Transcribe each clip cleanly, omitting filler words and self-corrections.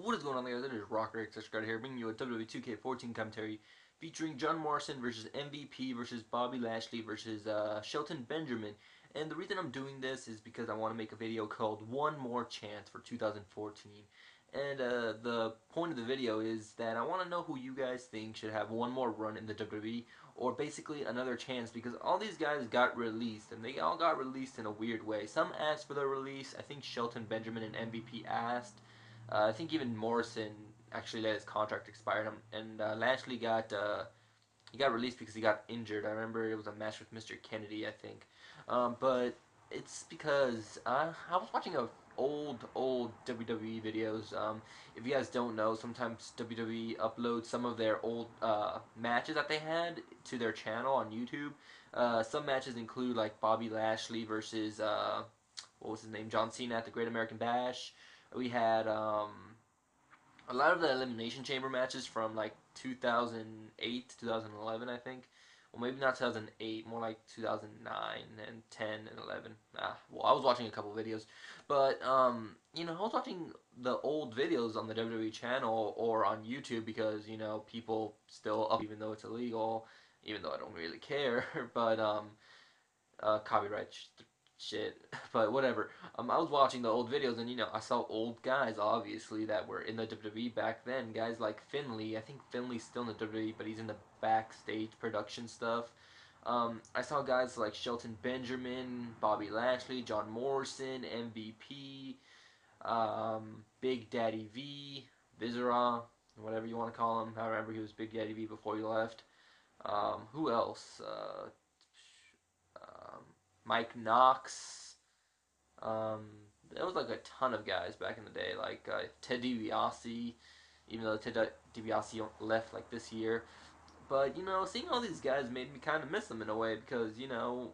What is going on, guys? It is Rocker here, bringing you a WWE 2K14 commentary featuring John Morrison versus MVP versus Bobby Lashley versus Shelton Benjamin. And the reason I'm doing this is because I want to make a video called One More Chance for 2014. And the point of the video is that I want to know who you guys think should have one more run in the WWE, or basically another chance, because all these guys got released, and they all got released in a weird way. Some asked for their release. I think Shelton Benjamin and MVP asked. I think even Morrison actually let his contract expire, and Lashley he got released because he got injured. I remember it was a match with Mr. Kennedy, I think. But it's because I was watching old WWE videos. If you guys don't know, sometimes WWE uploads some of their old matches that they had to their channel on YouTube. Some matches include like Bobby Lashley versus what was his name, John Cena at the Great American Bash. We had a lot of the Elimination Chamber matches from like 2008 to 2011, I think. Well, maybe not 2008, more like 2009 and 10 and 11. Well, I was watching a couple videos, but you know, I was watching the old videos on the WWE channel or on YouTube because, you know, people still up even though it's illegal, even though I don't really care. But copyright shit. But whatever. I was watching the old videos, and you know, I saw old guys obviously that were in the WWE back then. Guys like Finley. I think Finley's still in the WWE, but he's in the backstage production stuff. I saw guys like Shelton Benjamin, Bobby Lashley, John Morrison, MVP, Big Daddy V, Vizera, whatever you want to call him. I remember he was Big Daddy V before he left. Who else? Mike Knox. There was like a ton of guys back in the day, like Ted DiBiase, even though Ted DiBiase left like this year. But, you know, seeing all these guys made me kind of miss them in a way because, you know,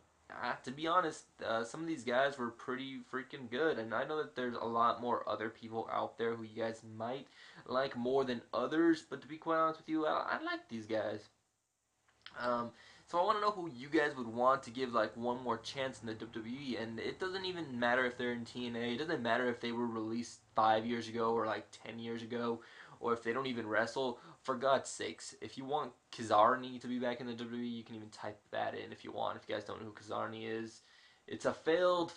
to be honest, some of these guys were pretty freaking good. And I know that there's a lot more other people out there who you guys might like more than others. But to be quite honest with you, I like these guys. So I want to know who you guys would want to give like one more chance in the WWE, and it doesn't even matter if they're in TNA. It doesn't matter if they were released 5 years ago or like 10 years ago, or if they don't even wrestle. For God's sakes, if you want Kazarni to be back in the WWE, you can even type that in if you want. If you guys don't know who Kazarni is, it's a failed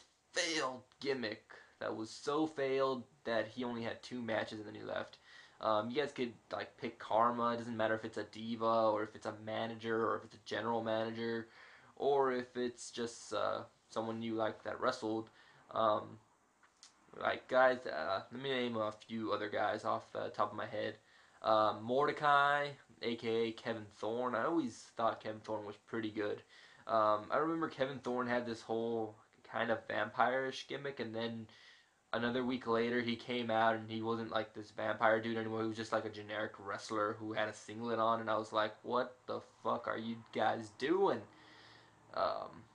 gimmick that was so failed that he only had 2 matches and then he left. You guys could like pick Karma. It doesn't matter if it's a diva or if it's a manager or if it's a general manager or if it's just someone you like that wrestled. Like guys, let me name a few other guys off the top of my head. Mordecai, aka Kevin Thorne. I always thought Kevin Thorne was pretty good. I remember Kevin Thorne had this whole kind of vampire-ish gimmick, and then another week later he came out and he wasn't like this vampire dude anymore. He was just like a generic wrestler who had a singlet on, and I was like, what the fuck are you guys doing?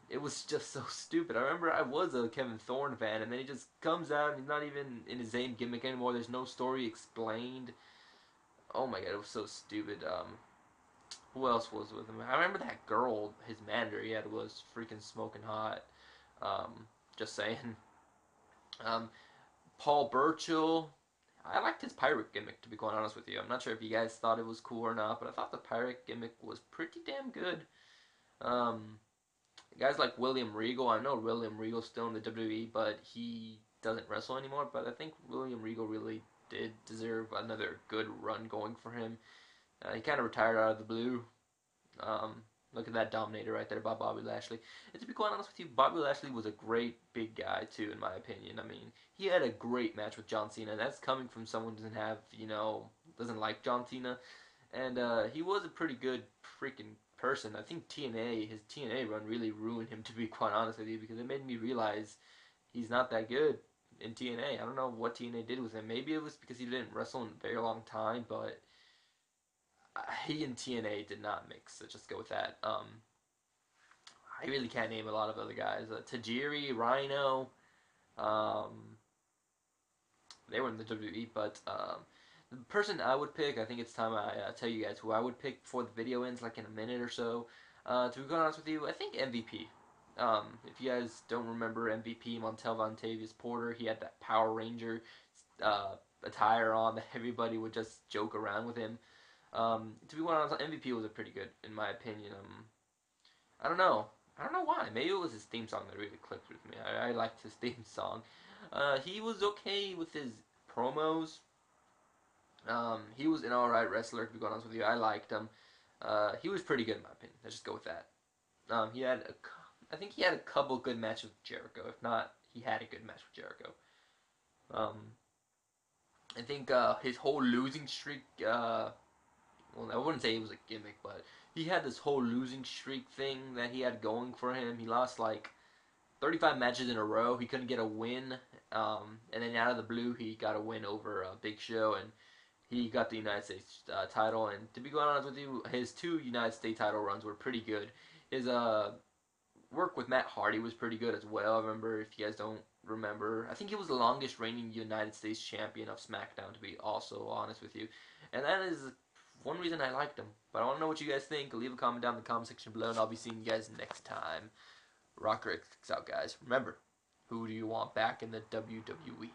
It was just so stupid. I remember I was a Kevin Thorne fan, and then he just comes out and he's not even in his same gimmick anymore. There's no story explained. Oh my god, it was so stupid. Who else was with him? I remember that girl, his manager he had, was freaking smoking hot. Just saying. Paul Burchill. I liked his pirate gimmick, to be quite honest with you. I'm not sure if you guys thought it was cool or not, but I thought the pirate gimmick was pretty damn good. Guys like William Regal. I know William Regal's still in the WWE, but he doesn't wrestle anymore. But I think William Regal really did deserve another good run going for him. He kind of retired out of the blue. Look at that Dominator right there by Bobby Lashley. And to be quite honest with you, Bobby Lashley was a great big guy too, in my opinion. I mean, he had a great match with John Cena. And that's coming from someone who doesn't have, you know, doesn't like John Cena. And he was a pretty good freaking person. I think his TNA run really ruined him, to be quite honest with you, because it made me realize he's not that good in TNA. I don't know what TNA did with him. Maybe it was because he didn't wrestle in a very long time, but he and TNA did not mix. So just go with that. I really can't name a lot of other guys. Tajiri, Rhino, they were in the WWE, but the person I would pick, I think it's time I tell you guys who I would pick before the video ends, like in a minute or so. To be quite honest with you, I think MVP. If you guys don't remember MVP, Montel Vontavious Porter, he had that Power Ranger attire on that everybody would just joke around with him. To be honest, MVP was a pretty good, in my opinion. I don't know. I don't know why. Maybe it was his theme song that really clicked with me. I liked his theme song. He was okay with his promos. He was an alright wrestler, to be honest with you. I liked him. He was pretty good in my opinion. Let's just go with that. He had I think he had a couple good matches with Jericho. If not, he had a good match with Jericho. Um, I think his whole losing streak. Well, I wouldn't say it was a gimmick, but he had this whole losing streak thing that he had going for him. He lost like 35 matches in a row. He couldn't get a win, and then out of the blue, he got a win over Big Show, and he got the United States title. And to be quite honest with you, his two United States title runs were pretty good. His work with Matt Hardy was pretty good as well. I remember, if you guys don't remember, I think he was the longest reigning United States champion of SmackDown, to be also honest with you. And that is one reason I liked him. But I want to know what you guys think. Leave a comment down in the comment section below, and I'll be seeing you guys next time. Rocker X out, guys. Remember, who do you want back in the WWE?